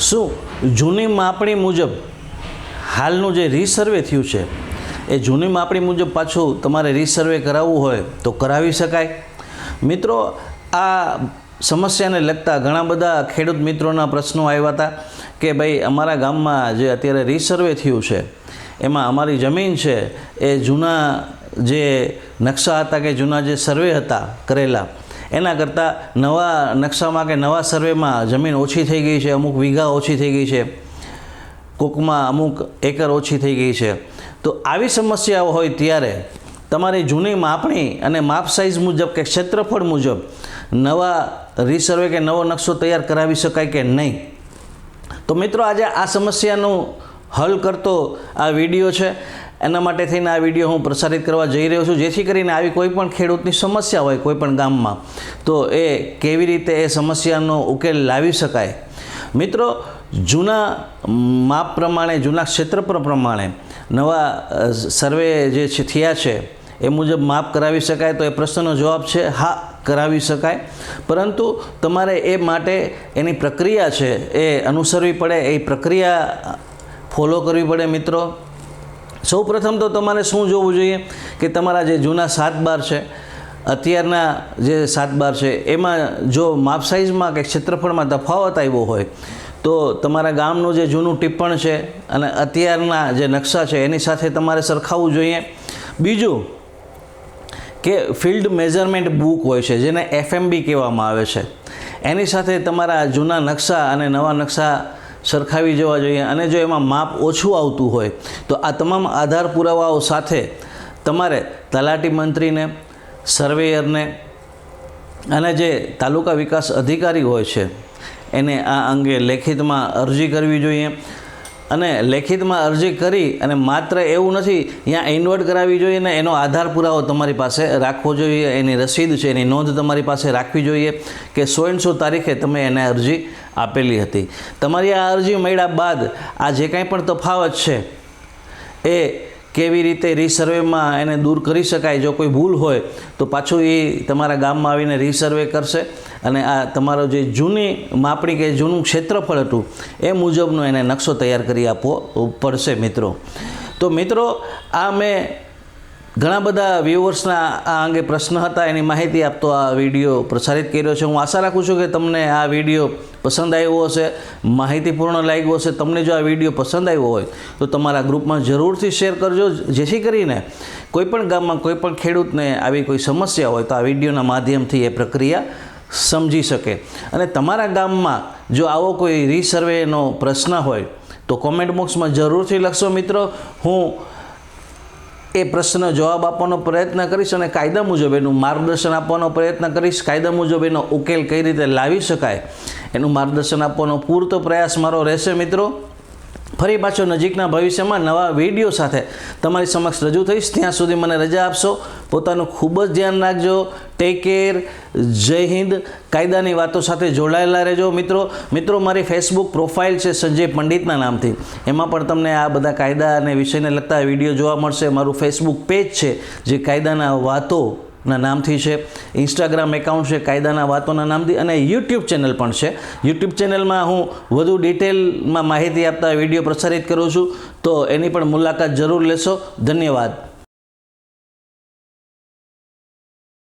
શું જૂની માપણી મુજબ હાલનું જે રીસર્વે થયું છે એ જૂની માપણી મુજબ પાછું તમારે રીસર્વે કરાવવું હોય તો કરાવી શકાય? મિત્રો, આ સમસ્યાને લગતા ઘણા બધા ખેડૂત મિત્રોના પ્રશ્નો આવ્યા હતા કે ભાઈ અમારા ગામમાં જે અત્યારે રીસર્વે થયું છે એમાં અમારી જમીન છે એ જૂના જે નકશા હતા કે જૂના જે સર્વે હતા કરેલા એના કરતાં નવા નકશામાં કે નવા સર્વેમાં જમીન ઓછી થઈ ગઈ છે, અમુક વીઘા ઓછી થઈ ગઈ છે, કોકમાં અમુક એકર ઓછી થઈ ગઈ છે. તો આવી સમસ્યાઓ હોય ત્યારે તમારી જૂની માપણી અને માપ સાઇઝ મુજબ કે ક્ષેત્રફળ મુજબ નવા રીસર્વે કે નવો નકશો તૈયાર કરાવી શકાય કે નહીં? તો મિત્રો, આજે આ સમસ્યાનું હલ કરતો આ વિડીયો છે. એના માટે થઈને આ વિડીયો હું પ્રસારિત કરવા જઈ રહ્યો છું, જેથી કરીને આવી કોઈ પણ ખેડૂતની સમસ્યા હોય કોઈ પણ ગામમાં તો એ કેવી રીતે એ સમસ્યાનો ઉકેલ લાવી શકાય. મિત્રો, જૂના માપ પ્રમાણે, જૂના ક્ષેત્રફળ પ્રમાણે નવા સર્વે જે થયા છે એ મુજબ માપ કરાવી શકાય? તો એ પ્રશ્નનો જવાબ છે હા, કરાવી શકાય. પરંતુ તમારે એ માટે એની પ્રક્રિયા છે એ અનુસરવી પડે, એ પ્રક્રિયા ફોલો કરવી પડે. મિત્રો, સૌ પ્રથમ તો તમારે શું જોવું જોઈએ કે તમારા જે જૂના 7/12 છે, અત્યારના જે 7/12 છે એમાં જો માપ સાઇઝમાં કે ક્ષેત્રફળમાં તફાવત આવ્યો હોય તો તમારા ગામનું જે જૂનું ટિપ્પણ છે અને અત્યારના જે નકશા છે એની સાથે તમારે સરખાવવું જોઈએ. બીજું કે ફિલ્ડ મેઝરમેન્ટ બુક હોય છે જેને FMB કહેવામાં આવે છે, એની સાથે તમારા જૂના નકશા અને નવા નકશા સરખાવી જવા જોઈએ. અને જો એમાં માપ ઓછું આવતું હોય તો આ તમામ આધાર પુરાવાઓ સાથે તમારે તલાટી મંત્રીને, સર્વેયરને અને જે તાલુકા વિકાસ અધિકારી હોય છે એને આ અંગે લેખિતમાં અરજી કરવી જોઈએ. અને લેખિતમાં અરજી કરી અને માત્ર એવું નથી, ત્યાં ઇન્વર્ટ કરાવવી જોઈએ ને એનો આધાર પુરાવો તમારી પાસે રાખવો જોઈએ, એની રસીદ છે એની નોંધ તમારી પાસે રાખવી જોઈએ કે 100 તારીખે તમે એને અરજી આપેલી હતી. તમારી આ અરજી મળ્યા બાદ આ જે કાંઈ પણ તફાવત છે એ કેવી રીતે રીસર્વેમાં એને દૂર કરી શકાય? જો કોઈ ભૂલ હોય તો પાછું એ તમારા ગામમાં આવીને રીસર્વે કરશે અને આ તમારો જે જૂની માપણી કે જૂનું ક્ષેત્રફળ હતું એ મુજબનો એને નકશો તૈયાર કરી આપવો પડશે. મિત્રો, તો મિત્રો, આ મેં ઘણા બધા વ્યુઅર્સના આ અંગે પ્રશ્ન હતા, એની માહિતી આપતો આ વિડીયો પ્રસારિત કર્યો છે. હું આશા રાખું છું કે તમને આ વિડીયો પસંદ આવ્યો હશે, માહિતીપૂર્ણ લાગ્યો હશે. તમને જો આ વિડીયો પસંદ આવ્યો હોય તો તમારા ગ્રુપમાં જરૂરથી શેર કરજો, જેથી કરીને કોઈપણ ગામમાં કોઈપણ ખેડૂતને આવી કોઈ સમસ્યા હોય તો આ વિડીયોના માધ્યમથી એ પ્રક્રિયા સમજી શકે. અને તમારા ગામમાં જો આવો કોઈ રીસર્વેનો પ્રશ્ન હોય તો કોમેન્ટ બોક્સમાં જરૂરથી લખશો. મિત્રો, હું એ પ્રશ્નનો જવાબ આપવાનો પ્રયત્ન કરીશ અને કાયદા મુજબ એનું માર્ગદર્શન આપવાનો પ્રયત્ન કરીશ. કાયદા મુજબ એનો ઉકેલ કઈ રીતે લાવી શકાય એનું માર્ગદર્શન આપવાનો પૂરતો પ્રયાસ મારો રહેશે. મિત્રો, ફરી પાછો નજીકના ભવિષ્યમાં નવા વિડીયો સાથે તમારી સમક્ષ રજૂ થઈશ. ત્યાં સુધી મને રજા આપશો. પોતાનું ખૂબ જ ધ્યાન રાખજો. Take care. જય હિન્દ. કાયદાની વાતો સાથે જોડાયેલા રહેજો. મિત્રો, મારી ફેસબુક પ્રોફાઇલ છે સંજય પંડિતના નામથી, એમાં પણ તમને આ બધા કાયદા અને વિષયને લગતા વિડીયો જોવા મળશે. મારું ફેસબુક પેજ છે જે કાયદાના વાતોના નામથી છે. ઇન્સ્ટાગ્રામ એકાઉન્ટ છે કાયદાના વાતોના નામથી, અને યુટ્યુબ ચેનલ પણ છે. યુટ્યુબ ચેનલમાં હું વધુ ડિટેલમાં માહિતી આપતા વિડીયો પ્રસારિત કરું છું, તો એની પણ મુલાકાત જરૂર લેશો. ધન્યવાદ.